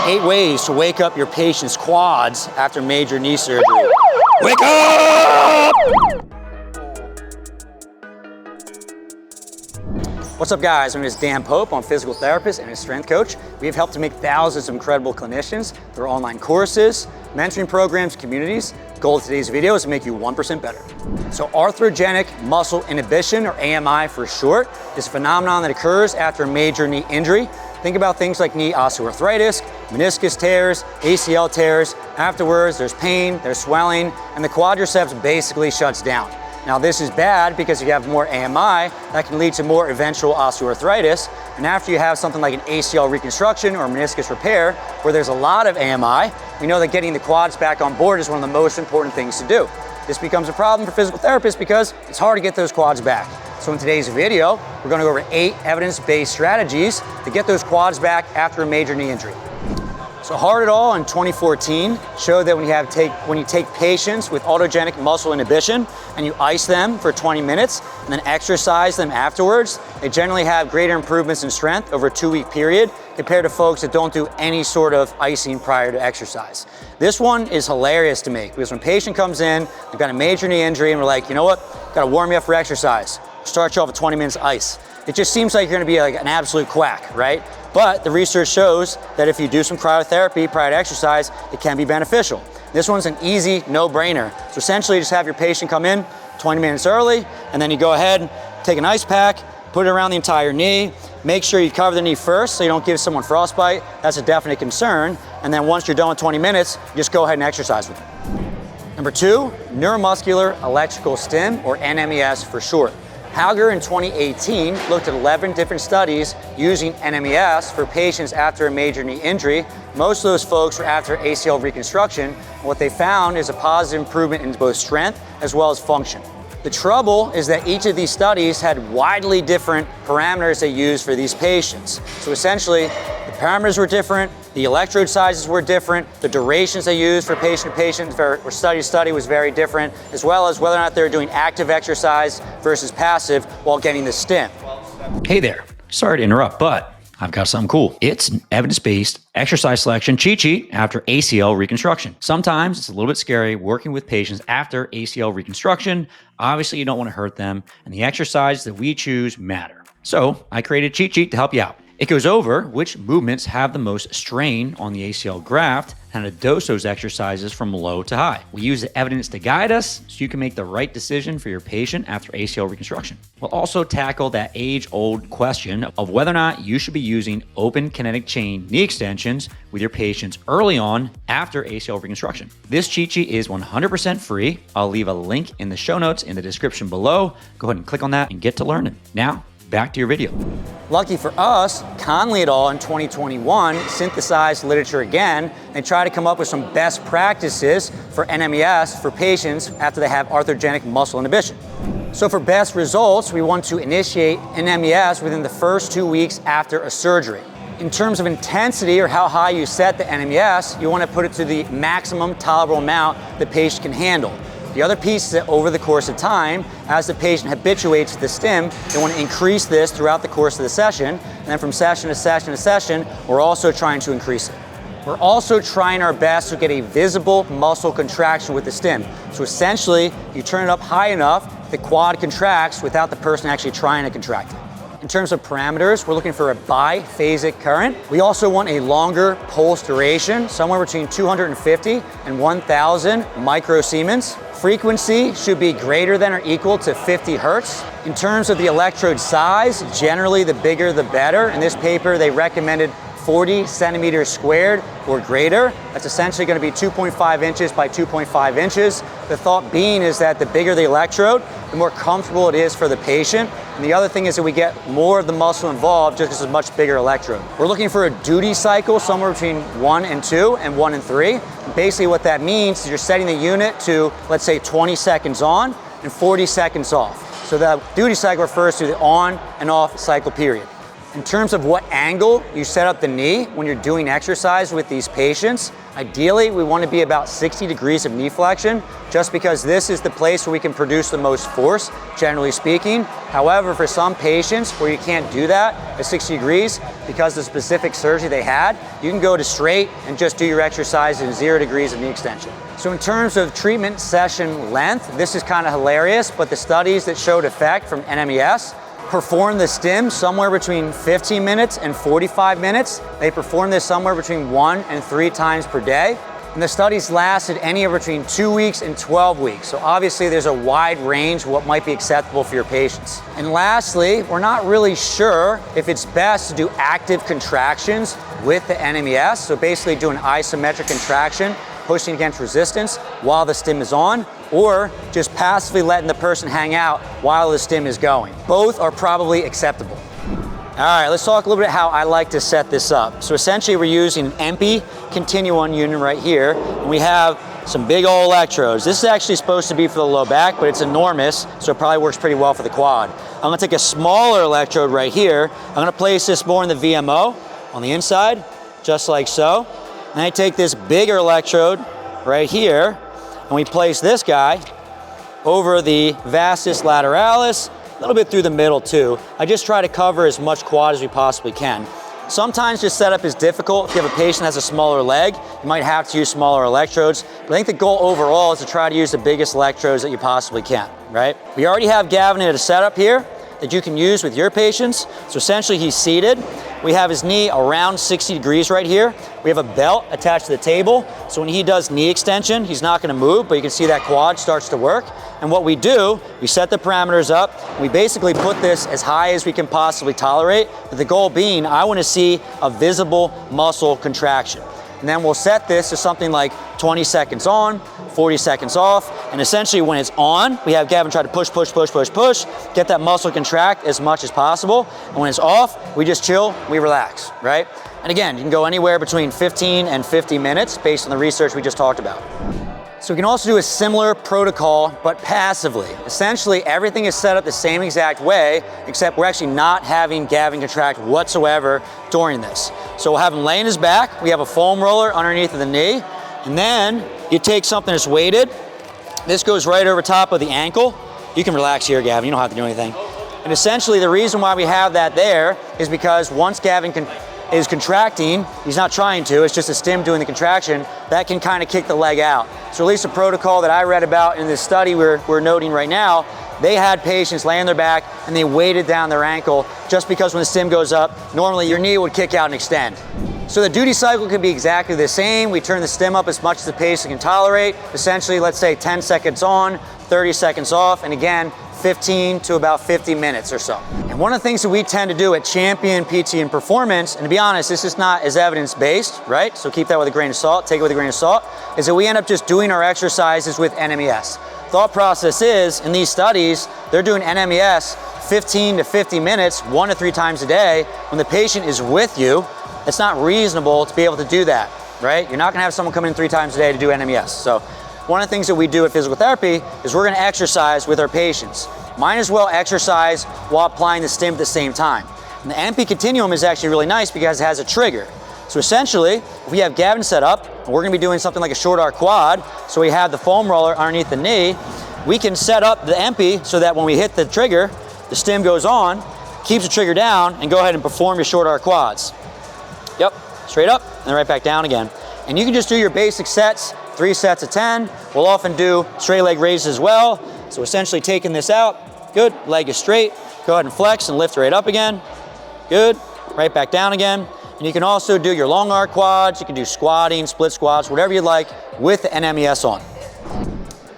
8 ways to wake up your patient's quads after major knee surgery. Wake up! What's up guys, my name is Dan Pope. I'm a physical therapist and a strength coach. We have helped to make thousands of incredible clinicians through online courses, mentoring programs, communities. The goal of today's video is to make you 1% better. So arthrogenic muscle inhibition, or AMI for short, is a phenomenon that occurs after a major knee injury. Think about things like knee osteoarthritis, meniscus tears, ACL tears. Afterwards, there's pain, there's swelling, and the quadriceps basically shuts down. Now this is bad because if you have more AMI, that can lead to more eventual osteoarthritis. And after you have something like an ACL reconstruction or meniscus repair, where there's a lot of AMI, we know that getting the quads back on board is one of the most important things to do. This becomes a problem for physical therapists because it's hard to get those quads back. So in today's video, we're going to go over 8 evidence-based strategies to get those quads back after a major knee injury. So Hard et al. In 2014 showed that when you take patients with autogenic muscle inhibition and you ice them for 20 minutes and then exercise them afterwards, they generally have greater improvements in strength over a 2-week period compared to folks that don't do any sort of icing prior to exercise. This one is hilarious to me because when a patient comes in, they've got a major knee injury and we're like, you know what, gotta warm you up for exercise. Start you off with 20 minutes ice. It just seems like you're gonna be like an absolute quack, right? But the research shows that if you do some cryotherapy prior to exercise, it can be beneficial. This one's an easy no-brainer. So essentially just have your patient come in 20 minutes early, and then you go ahead, take an ice pack, put it around the entire knee, make sure you cover the knee first so you don't give someone frostbite. That's a definite concern. And then once you're done with 20 minutes, just go ahead and exercise with them. Number 2, neuromuscular electrical stim, or NMES for short. Hauger in 2018 looked at 11 different studies using NMES for patients after a major knee injury. Most of those folks were after ACL reconstruction. And what they found is a positive improvement in both strength as well as function. The trouble is that each of these studies had widely different parameters they used for these patients. So essentially, the parameters were different, the electrode sizes were different, the durations they used for patient to patient or study to study was very different, as well as whether or not they were doing active exercise versus passive while getting the stim. Hey there, sorry to interrupt, but I've got something cool. It's an evidence-based exercise selection cheat sheet after ACL reconstruction. Sometimes it's a little bit scary working with patients after ACL reconstruction. Obviously, you don't want to hurt them, and the exercises that we choose matter. So I created a cheat sheet to help you out. It goes over which movements have the most strain on the ACL graft and how to dose those exercises from low to high. We use the evidence to guide us so you can make the right decision for your patient after ACL reconstruction. We'll also tackle that age-old question of whether or not you should be using open kinetic chain knee extensions with your patients early on after ACL reconstruction. This cheat sheet is 100% free. I'll leave a link in the show notes in the description below. Go ahead and click on that and get to learning. Now, back to your video. Lucky for us, Conley et al. In 2021 synthesized literature again and tried to come up with some best practices for NMES for patients after they have arthrogenic muscle inhibition. So for best results, we want to initiate NMES within the first 2 weeks after a surgery. In terms of intensity or how high you set the NMES, you want to put it to the maximum tolerable amount the patient can handle. The other piece is that over the course of time, as the patient habituates to the stim, they want to increase this throughout the course of the session, and then from session to session to session, we're also trying to increase it. We're also trying our best to get a visible muscle contraction with the stim. So essentially, you turn it up high enough, the quad contracts without the person actually trying to contract it. In terms of parameters, we're looking for a biphasic current. We also want a longer pulse duration, somewhere between 250 and 1,000 microsiemens. Frequency should be greater than or equal to 50 hertz. In terms of the electrode size, generally the bigger the better. In this paper, they recommended 40 centimeters squared or greater. That's essentially going to be 2.5 inches by 2.5 inches. The thought being is that the bigger the electrode, the more comfortable it is for the patient. And the other thing is that we get more of the muscle involved just because it's a much bigger electrode. We're looking for a duty cycle somewhere between 1 and 2 and 1 and 3. And basically what that means is you're setting the unit to, let's say, 20 seconds on and 40 seconds off. So the duty cycle refers to the on and off cycle period. In terms of what angle you set up the knee when you're doing exercise with these patients, ideally we want to be about 60 degrees of knee flexion, just because this is the place where we can produce the most force, generally speaking. However, for some patients where you can't do that at 60 degrees because of the specific surgery they had, you can go to straight and just do your exercise in 0 degrees of knee extension. So in terms of treatment session length, this is kind of hilarious, but the studies that showed effect from NMES perform the stim somewhere between 15 minutes and 45 minutes. They perform this somewhere between 1 and 3 times per day. And the studies lasted anywhere between 2 weeks and 12 weeks. So obviously there's a wide range of what might be acceptable for your patients. And lastly, we're not really sure if it's best to do active contractions with the NMES. So basically do an isometric contraction, pushing against resistance while the stim is on, or just passively letting the person hang out while the stim is going. Both are probably acceptable. All right, let's talk a little bit how I like to set this up. So essentially we're using an MP continuum unit right here, and we have some big old electrodes. This is actually supposed to be for the low back, but it's enormous, so it probably works pretty well for the quad. I'm gonna take a smaller electrode right here. I'm gonna place this more in the VMO on the inside, just like so. And I take this bigger electrode right here, and we place this guy over the vastus lateralis, a little bit through the middle too. I just try to cover as much quad as we possibly can. Sometimes this setup is difficult. If you have a patient that has a smaller leg, you might have to use smaller electrodes. But I think the goal overall is to try to use the biggest electrodes that you possibly can, right? We already have Gavin at a setup here that you can use with your patients. So essentially he's seated. We have his knee around 60 degrees right here. We have a belt attached to the table. So when he does knee extension, he's not gonna move, but you can see that quad starts to work. And what we do, we set the parameters up. We basically put this as high as we can possibly tolerate, with the goal being, I wanna see a visible muscle contraction. And then we'll set this to something like 20 seconds on, 40 seconds off, and essentially when it's on, we have Gavin try to push, get that muscle contract as much as possible. And when it's off, we just chill, we relax, right? And again, you can go anywhere between 15 and 50 minutes based on the research we just talked about. So we can also do a similar protocol, but passively. Essentially, everything is set up the same exact way, except we're actually not having Gavin contract whatsoever during this. So we'll have him lay on his back. We have a foam roller underneath of the knee. And then you take something that's weighted. This goes right over top of the ankle. You can relax here, Gavin. You don't have to do anything. And essentially, the reason why we have that there is because once Gavin is contracting, he's not trying to, it's just a stim doing the contraction, that can kind of kick the leg out. So at least a protocol that I read about in this study we're noting right now, they had patients lay on their back and they weighted down their ankle just because when the stim goes up, normally your knee would kick out and extend. So the duty cycle can be exactly the same. We turn the stim up as much as the patient can tolerate. Essentially, let's say 10 seconds on, 30 seconds off, and again, 15 to about 50 minutes or so. And one of the things that we tend to do at Champion PT and Performance, and to be honest, this is not as evidence-based, right? So keep that with a grain of salt, take it with a grain of salt, is that we end up just doing our exercises with NMES. Thought process is, in these studies, they're doing NMES 15 to 50 minutes, 1 to 3 times a day. When the patient is with you, it's not reasonable to be able to do that, right? You're not gonna have someone come in 3 times a day to do NMES. So one of the things that we do at physical therapy is we're gonna exercise with our patients. Might as well exercise while applying the stim at the same time. And the MP continuum is actually really nice because it has a trigger. So essentially, if we have Gavin set up, and we're gonna be doing something like a short arc quad, so we have the foam roller underneath the knee, we can set up the MP so that when we hit the trigger, the stim goes on, keeps the trigger down, and go ahead and perform your short arc quads. Yep, straight up, and then right back down again. And you can just do your basic sets, 3 sets of 10. We'll often do straight leg raises as well. So essentially taking this out, good, leg is straight. Go ahead and flex and lift right up again. Good, right back down again. And you can also do your long arc quads, you can do squatting, split squats, whatever you like with the NMES on.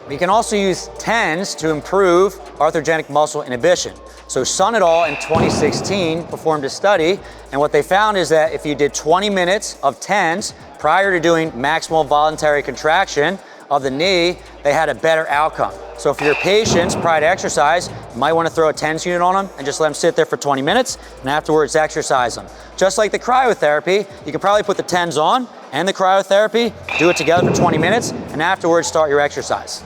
We can also use TENS to improve arthrogenic muscle inhibition. So Sun et al. In 2016 performed a study, and what they found is that if you did 20 minutes of TENS prior to doing maximal voluntary contraction of the knee, they had a better outcome. So for your patients prior to exercise, you might want to throw a TENS unit on them and just let them sit there for 20 minutes and afterwards exercise them. Just like the cryotherapy, you can probably put the TENS on and the cryotherapy, do it together for 20 minutes, and afterwards start your exercise.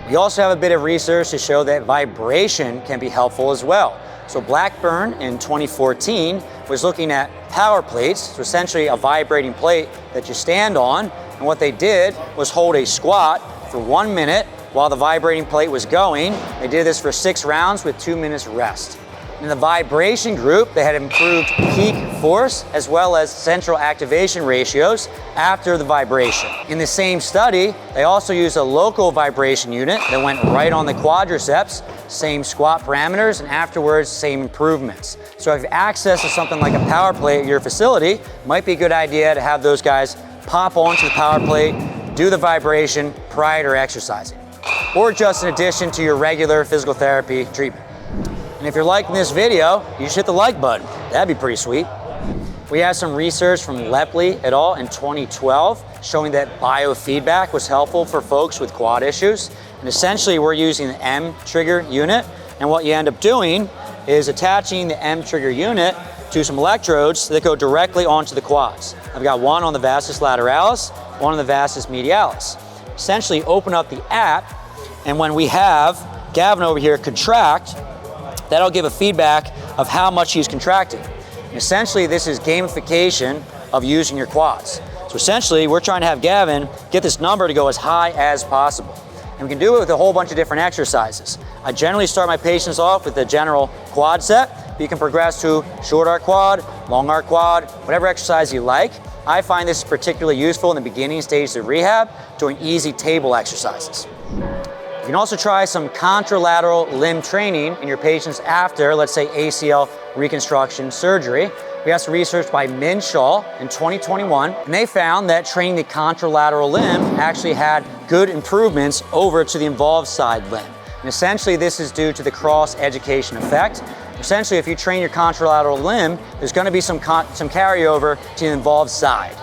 We also have a bit of research to show that vibration can be helpful as well. So Blackburn in 2014 was looking at power plates, so essentially a vibrating plate that you stand on, and what they did was hold a squat for 1 minute while the vibrating plate was going. They did this for 6 rounds with 2 minutes rest. In the vibration group, they had improved peak force as well as central activation ratios after the vibration. In the same study, they also used a local vibration unit that went right on the quadriceps, same squat parameters, and afterwards, same improvements. So if you have access to something like a power plate at your facility, it might be a good idea to have those guys pop onto the power plate, do the vibration prior to exercising, or just in addition to your regular physical therapy treatment. And if you're liking this video, you should hit the like button. That'd be pretty sweet. We have some research from Lepley et al. In 2012 showing that biofeedback was helpful for folks with quad issues. And essentially we're using the M trigger unit, and what you end up doing is attaching the M trigger unit to some electrodes that go directly onto the quads. I've got one on the vastus lateralis, one on the vastus medialis. Essentially open up the app, and when we have Gavin over here contract, that'll give a feedback of how much he's contracting. And essentially, this is gamification of using your quads. So essentially, we're trying to have Gavin get this number to go as high as possible. And we can do it with a whole bunch of different exercises. I generally start my patients off with the general quad set, but you can progress to short arc quad, long arc quad, whatever exercise you like. I find this particularly useful in the beginning stages of rehab, doing easy table exercises. You can also try some contralateral limb training in your patients after, let's say, ACL reconstruction surgery. We have some research by Minshaw in 2021, and they found that training the contralateral limb actually had good improvements over to the involved side limb. And essentially, this is due to the cross-education effect. Essentially, if you train your contralateral limb, there's going to be some carryover to the involved side.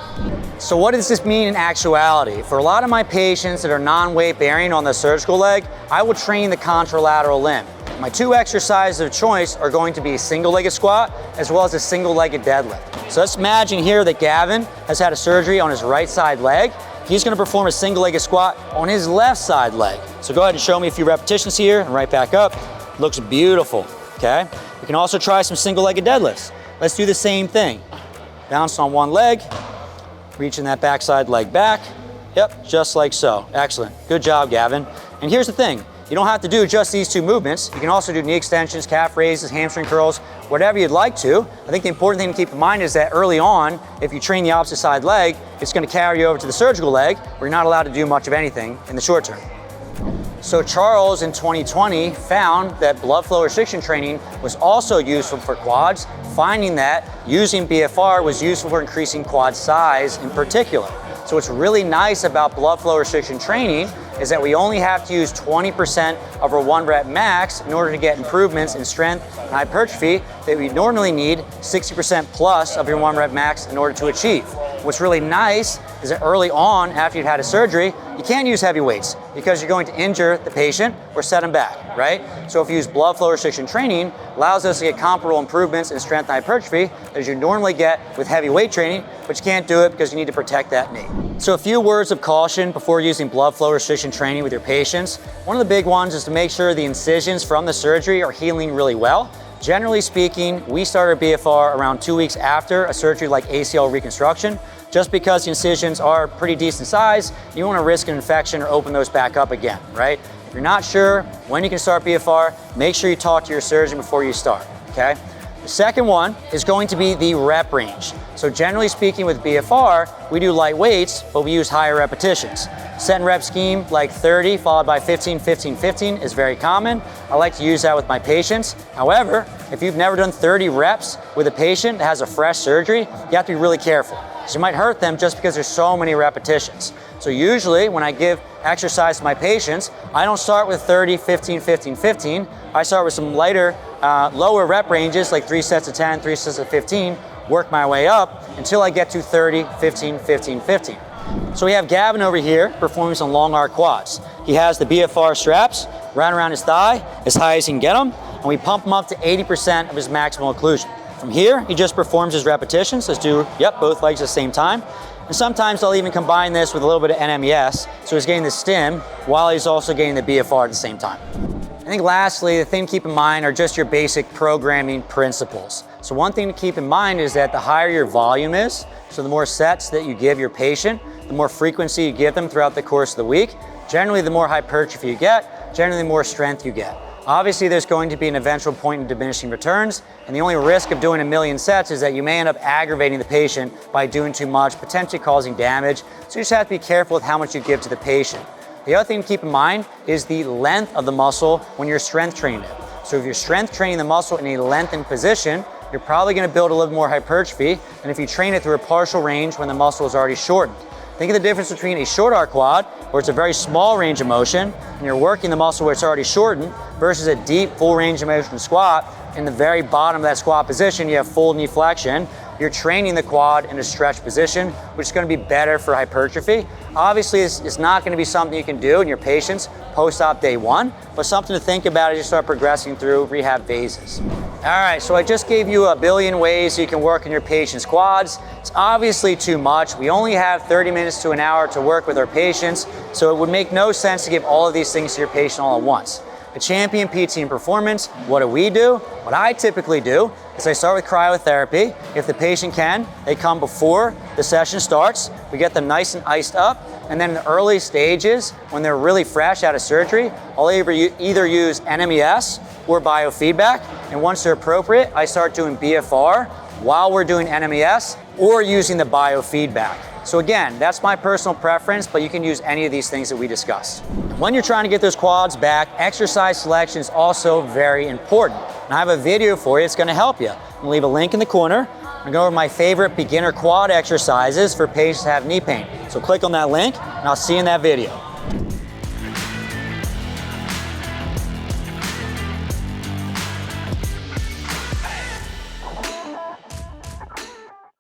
So what does this mean in actuality? For a lot of my patients that are non-weight bearing on the surgical leg, I will train the contralateral limb. My 2 exercises of choice are going to be a single-legged squat as well as a single-legged deadlift. So let's imagine here that Gavin has had a surgery on his right side leg. He's going to perform a single-legged squat on his left side leg. So go ahead and show me a few repetitions here and right back up. Looks beautiful, okay? We can also try some single-legged deadlifts. Let's do the same thing. Bounce on one leg, reaching that backside leg back. Yep, just like so. Excellent. Good job, Gavin. And here's the thing. You don't have to do just these 2 movements. You can also do knee extensions, calf raises, hamstring curls, whatever you'd like to. I think the important thing to keep in mind is that early on, if you train the opposite side leg, it's going to carry over to the surgical leg, where you're not allowed to do much of anything in the short term. So Charles in 2020 found that blood flow restriction training was also useful for quads, finding that using BFR was useful for increasing quad size in particular. So what's really nice about blood flow restriction training is that we only have to use 20% of our 1 rep max in order to get improvements in strength and hypertrophy that we normally need 60% plus of your 1 rep max in order to achieve. What's really nice is that early on, after you've had a surgery, you can't use heavy weights because you're going to injure the patient or set them back, right? So if you use blood flow restriction training, it allows us to get comparable improvements in strength and hypertrophy as you normally get with heavy weight training, but you can't do it because you need to protect that knee. So a few words of caution before using blood flow restriction training with your patients. One of the big ones is to make sure the incisions from the surgery are healing really well. Generally speaking, we start our BFR around 2 weeks after a surgery like ACL reconstruction. Just because the incisions are pretty decent size, you want to risk an infection or open those back up again, right? If you're not sure when you can start BFR, make sure you talk to your surgeon before you start, okay? The second one is going to be the rep range. So generally speaking with BFR, we do light weights, but we use higher repetitions. Set and rep scheme like 30 followed by 15, 15, 15 is very common. I like to use that with my patients. However, if you've never done 30 reps with a patient that has a fresh surgery, you have to be really careful. So you might hurt them just because there's so many repetitions. So usually when I give exercise to my patients, I don't start with 30, 15, 15, 15. I start with some lighter, lower rep ranges like 3 sets of 10, 3 sets of 15, work my way up until I get to 30, 15, 15, 15. So we have Gavin over here performing some long arc quads. He has the BFR straps right around his thigh, as high as he can get them, and we pump him up to 80% of his maximal occlusion. From here, he just performs his repetitions. Let's do, both legs at the same time. And sometimes I'll even combine this with a little bit of NMES, so he's getting the stim while he's also getting the BFR at the same time. And think lastly, the thing to keep in mind are just your basic programming principles. So one thing to keep in mind is that the higher your volume is, so the more sets that you give your patient, the more frequency you give them throughout the course of the week, generally the more hypertrophy you get, generally the more strength you get. Obviously there's going to be an eventual point in diminishing returns, and the only risk of doing 1,000,000 sets is that you may end up aggravating the patient by doing too much, potentially causing damage. So you just have to be careful with how much you give to the patient. The other thing to keep in mind is the length of the muscle when you're strength training it. So if you're strength training the muscle in a lengthened position, you're probably going to build a little more hypertrophy than if you train it through a partial range when the muscle is already shortened. Think of the difference between a short arc quad, where it's a very small range of motion, and you're working the muscle where it's already shortened, versus a deep, full range of motion squat. In the very bottom of that squat position, you have full knee flexion. You're training the quad in a stretched position, which is going to be better for hypertrophy. Obviously, it's not going to be something you can do in your patients post-op day 1, but something to think about as you start progressing through rehab phases. All right, so I just gave you 1,000,000,000 ways you can work on your patients' quads. It's obviously too much. We only have 30 minutes to an hour to work with our patients, so it would make no sense to give all of these things to your patient all at once. A champion PT in performance, what do we do? What I typically do is I start with cryotherapy. If the patient can, they come before the session starts. We get them nice and iced up. And then in the early stages, when they're really fresh out of surgery, I'll either use NMES or Biofeedback. And once they're appropriate, I start doing BFR while we're doing NMES or using the Biofeedback. So again, that's my personal preference, but you can use any of these things that we discussed. When you're trying to get those quads back, exercise selection is also very important. And I have a video for you that's going to help you. I'll leave a link in the corner. I'm going to go over my favorite beginner quad exercises for patients that have knee pain. So click on that link, and I'll see you in that video.